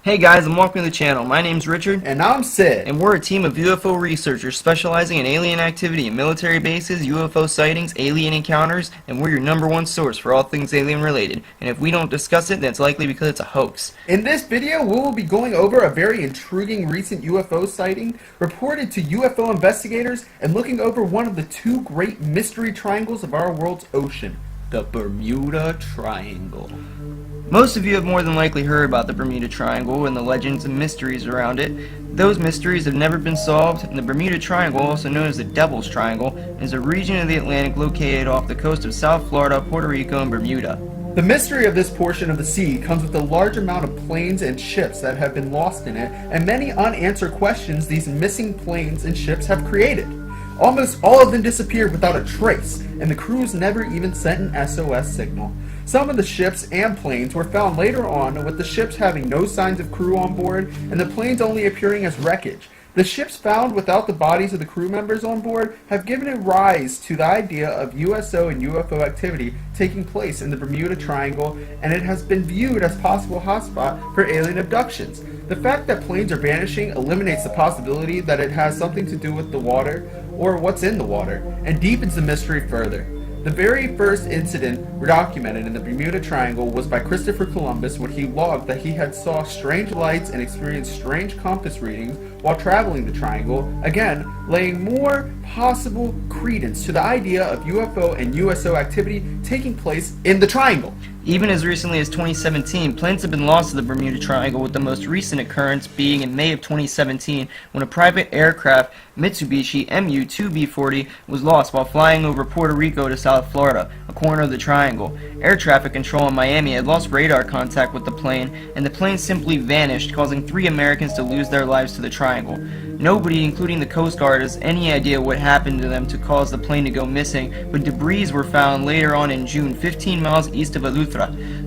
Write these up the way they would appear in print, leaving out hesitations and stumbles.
Hey guys, and welcome to the channel. My name's Richard, And I'm Sid. and we're a team of UFO researchers specializing in alien activity in military bases, UFO sightings, alien encounters, and we're your #1 source for all things alien related. And if we don't discuss it, then it's likely because it's a hoax. In this video, we will be going over a very intriguing recent UFO sighting reported to UFO investigators and looking over one of the two great mystery triangles of our world's ocean, the Bermuda Triangle. Most of you have more than likely heard about the Bermuda Triangle and the legends and mysteries around it. Those mysteries have never been solved, and the Bermuda Triangle, also known as the Devil's Triangle, is a region of the Atlantic located off the coast of South Florida, Puerto Rico, and Bermuda. The mystery of this portion of the sea comes with a large amount of planes and ships that have been lost in it, and many unanswered questions these missing planes and ships have created. Almost all of them disappeared without a trace, and the crews never even sent an SOS signal. Some of the ships and planes were found later on, with the ships having no signs of crew on board, and the planes only appearing as wreckage. The ships found without the bodies of the crew members on board have given a rise to the idea of USO and UFO activity taking place in the Bermuda Triangle, and it has been viewed as possible hotspot for alien abductions. The fact that planes are vanishing eliminates the possibility that it has something to do with the water or what's in the water, and deepens the mystery further. The very first incident documented in the Bermuda Triangle was by Christopher Columbus when he logged that he had saw strange lights and experienced strange compass readings while traveling the triangle, again laying more possible credence to the idea of UFO and USO activity taking place in the triangle. Even as recently as 2017, planes have been lost to the Bermuda Triangle, with the most recent occurrence being in May of 2017 when a private aircraft, Mitsubishi MU-2B40, was lost while flying over Puerto Rico to South Florida, a corner of the triangle. Air traffic control in Miami had lost radar contact with the plane, and the plane simply vanished, causing 3 Americans to lose their lives to the triangle. Nobody, including the Coast Guard, has any idea what happened to them to cause the plane to go missing, but debris were found later on in June, 15 miles east of Eleuthera.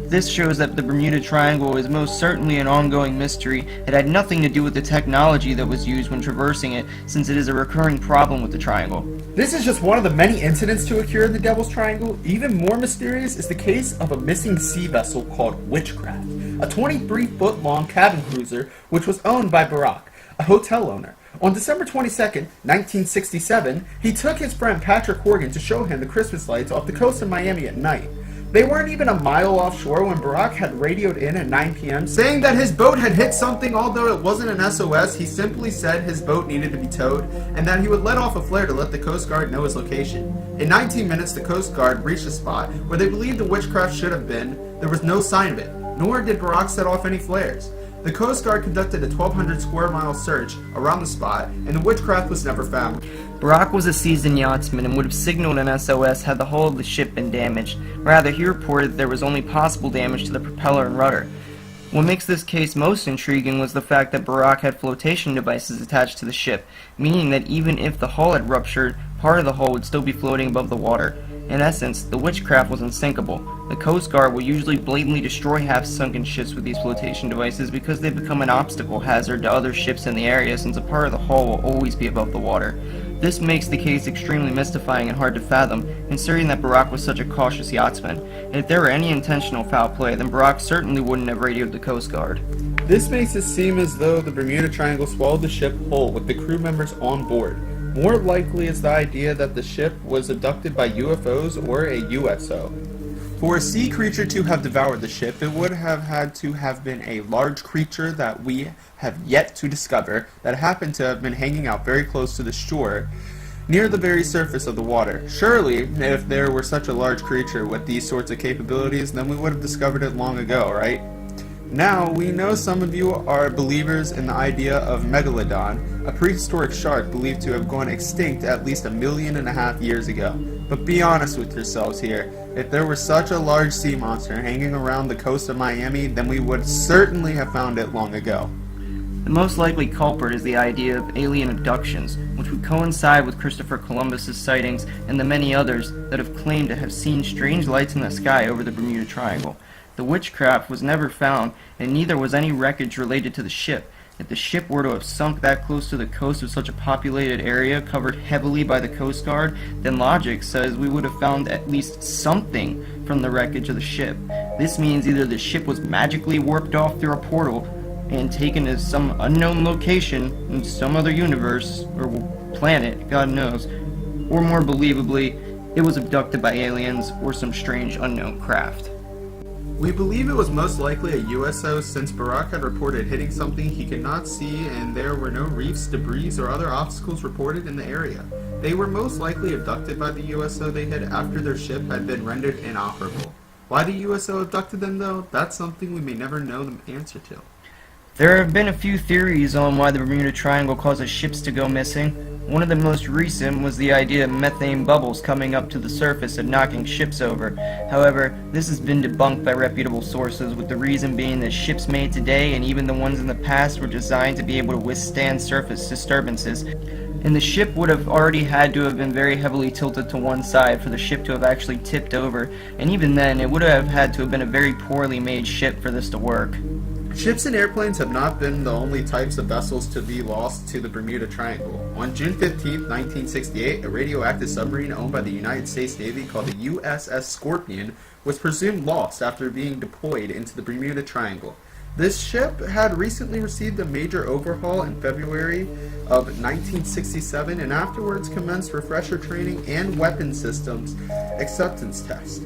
This shows that the Bermuda Triangle is most certainly an ongoing mystery. It had nothing to do with the technology that was used when traversing it, since it is a recurring problem with the triangle. This is just one of the many incidents to occur in the Devil's Triangle. Even more mysterious is the case of a missing sea vessel called Witchcraft, a 23-foot-long cabin cruiser which was owned by Barack, a hotel owner. On December 22nd, 1967, he took his friend Patrick Horgan to show him the Christmas lights off the coast of Miami at night. They weren't even a mile offshore when Barack had radioed in at 9 p.m. saying that his boat had hit something. Although it wasn't an SOS, he simply said his boat needed to be towed and that he would let off a flare to let the Coast Guard know his location. In 19 minutes, the Coast Guard reached the spot where they believed the Witchcraft should have been. There was no sign of it, nor did Barack set off any flares. The Coast Guard conducted a 1,200 square mile search around the spot, and the Witchcraft was never found. Barack was a seasoned yachtsman and would have signaled an SOS had the hull of the ship been damaged. Rather, he reported that there was only possible damage to the propeller and rudder. What makes this case most intriguing was the fact that Barack had flotation devices attached to the ship, meaning that even if the hull had ruptured, part of the hull would still be floating above the water. In essence, the Witchcraft was unsinkable. The Coast Guard will usually blatantly destroy half-sunken ships with these flotation devices because they become an obstacle hazard to other ships in the area, since a part of the hull will always be above the water. This makes the case extremely mystifying and hard to fathom, considering that Barack was such a cautious yachtsman. And if there were any intentional foul play, then Barack certainly wouldn't have radioed the Coast Guard. This makes it seem as though the Bermuda Triangle swallowed the ship whole with the crew members on board. More likely is the idea that the ship was abducted by UFOs or a USO. For a sea creature to have devoured the ship, it would have had to have been a large creature that we have yet to discover, that happened to have been hanging out very close to the shore, near the very surface of the water. Surely, if there were such a large creature with these sorts of capabilities, then we would have discovered it long ago, right? Now, we know some of you are believers in the idea of Megalodon, a prehistoric shark believed to have gone extinct at least 1.5 million years ago. But be honest with yourselves here. If there were such a large sea monster hanging around the coast of Miami, then we would certainly have found it long ago. The most likely culprit is the idea of alien abductions, which would coincide with Christopher Columbus's sightings and the many others that have claimed to have seen strange lights in the sky over the Bermuda Triangle. The Witchcraft was never found, and neither was any wreckage related to the ship. If the ship were to have sunk that close to the coast of such a populated area covered heavily by the Coast Guard, then logic says we would have found at least something from the wreckage of the ship. This means either the ship was magically warped off through a portal and taken to some unknown location in some other universe or planet, God knows, or more believably, it was abducted by aliens or some strange unknown craft. We believe it was most likely a USO since Barack had reported hitting something he could not see and there were no reefs, debris, or other obstacles reported in the area. They were most likely abducted by the USO they hit after their ship had been rendered inoperable. Why the USO abducted them though, that's something we may never know the answer to. There have been a few theories on why the Bermuda Triangle causes ships to go missing. One of the most recent was the idea of methane bubbles coming up to the surface and knocking ships over. However, this has been debunked by reputable sources, with the reason being that ships made today and even the ones in the past were designed to be able to withstand surface disturbances, and the ship would have already had to have been very heavily tilted to one side for the ship to have actually tipped over, and even then it would have had to have been a very poorly made ship for this to work. Ships and airplanes have not been the only types of vessels to be lost to the Bermuda Triangle. On June 15, 1968, a radioactive submarine owned by the United States Navy called the USS Scorpion was presumed lost after being deployed into the Bermuda Triangle. This ship had recently received a major overhaul in February of 1967 and afterwards commenced refresher training and weapon systems acceptance tests.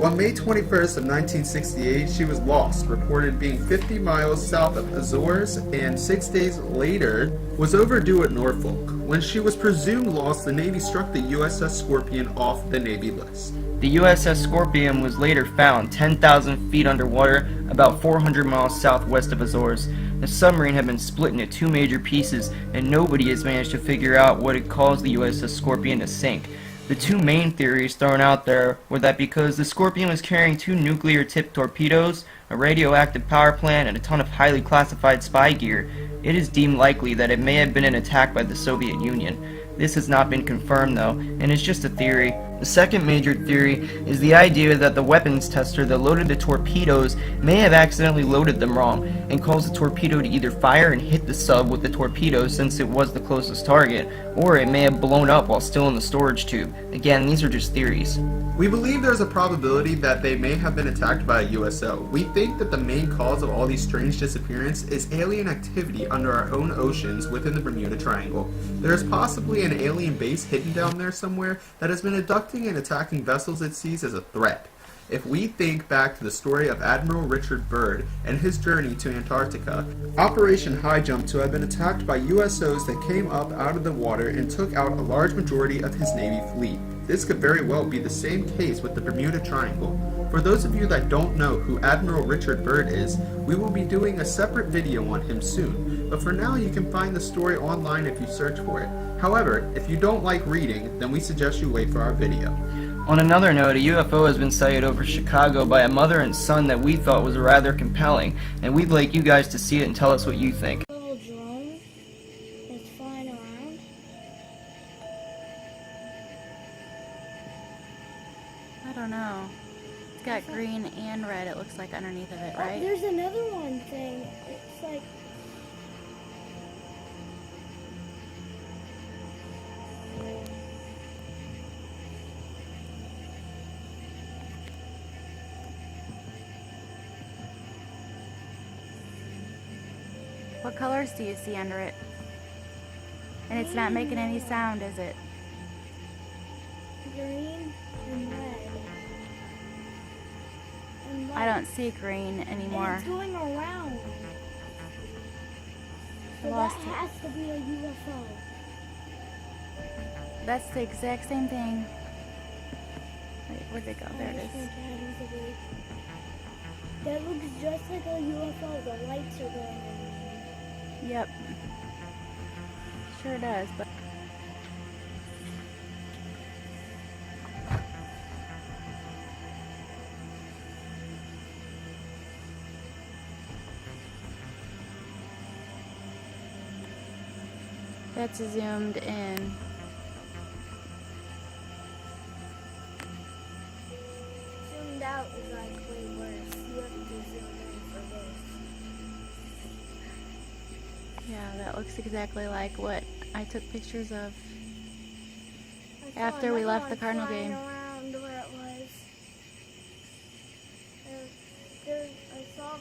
On May 21st of 1968, she was lost, reported being 50 miles south of Azores, and 6 days later was overdue at Norfolk. When she was presumed lost, the Navy struck the USS Scorpion off the Navy list. The USS Scorpion was later found 10,000 feet underwater, about 400 miles southwest of Azores. The submarine had been split into two major pieces, and nobody has managed to figure out what had caused the USS Scorpion to sink. The two main theories thrown out there were that because the Scorpion was carrying two nuclear-tipped torpedoes, a radioactive power plant, and a ton of highly classified spy gear, it is deemed likely that it may have been an attack by the Soviet Union. This has not been confirmed though, and is just a theory. The second major theory is the idea that the weapons tester that loaded the torpedoes may have accidentally loaded them wrong and caused the torpedo to either fire and hit the sub with the torpedo since it was the closest target, or it may have blown up while still in the storage tube. Again, these are just theories. We believe there's a probability that they may have been attacked by a USO. We think that the main cause of all these strange disappearances is alien activity under our own oceans within the Bermuda Triangle. There is possibly an alien base hidden down there somewhere that has been abducting and attacking vessels it sees as a threat. If we think back to the story of Admiral Richard Byrd and his journey to Antarctica, Operation High Jump to have been attacked by USOs that came up out of the water and took out a large majority of his Navy fleet. This could very well be the same case with the Bermuda Triangle. For those of you that don't know who Admiral Richard Byrd is, we will be doing a separate video on him soon, but for now you can find the story online if you search for it. However, if you don't like reading, then we suggest you wait for our video. On another note, a UFO has been sighted over Chicago by a mother and son that we thought was rather compelling, and we'd like you guys to see it and tell us what you think. Little drone that's flying around. I don't know. It's got green and red, it looks like, underneath of it, Oh, right? there's another one thing. It's like What colors do you see under it? And it's not making any sound, is it? green and red. And I don't see green And anymore. it's going around. I So that lost it. has to be a UFO. That's the exact same thing. Wait, where'd it go? There it is. That looks just like a UFO. The lights are going on. Yep. Sure does, but... That's zoomed in. Zoomed out is like way worse. You have to zoom in for this. Yeah, that looks exactly like what I took pictures of I saw after we another left the one Cardinal flying game. around where it was. I saw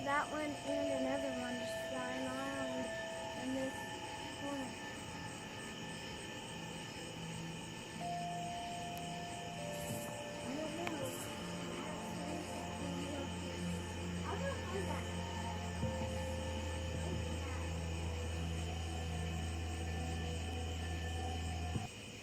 that one and another one just flying around in this corner. I don't know. I'll go find that.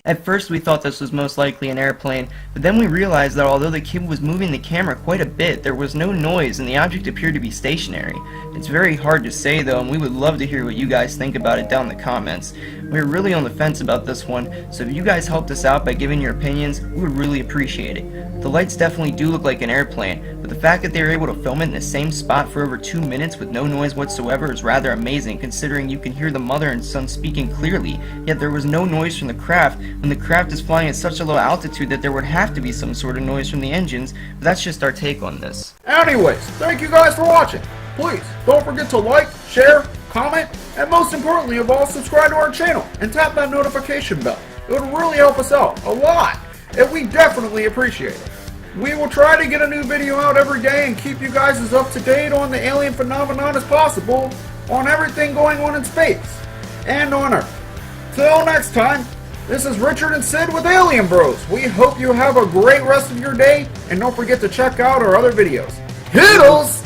At first we thought this was most likely an airplane, but then we realized that although the kid was moving the camera quite a bit, there was no noise and the object appeared to be stationary. It's very hard to say though, and we would love to hear what you guys think about it down in the comments. We're really on the fence about this one, so if you guys helped us out by giving your opinions, we would really appreciate it. The lights definitely do look like an airplane, but the fact that they were able to film it in the same spot for over 2 minutes with no noise whatsoever is rather amazing, considering you can hear the mother and son speaking clearly, yet there was no noise from the craft when the craft is flying at such a low altitude that there would have to be some sort of noise from the engines, but that's just our take on this. Anyways, thank you guys for watching. Please, don't forget to like, share, comment, and most importantly of all, subscribe to our channel and tap that notification bell. It would really help us out a lot, and we definitely appreciate it. We will try to get a new video out every day and keep you guys as up to date on the alien phenomenon as possible, on everything going on in space and on Earth. Till next time, this is Richard and Sid with Alien Bros. We hope you have a great rest of your day, and don't forget to check out our other videos. Hiddles!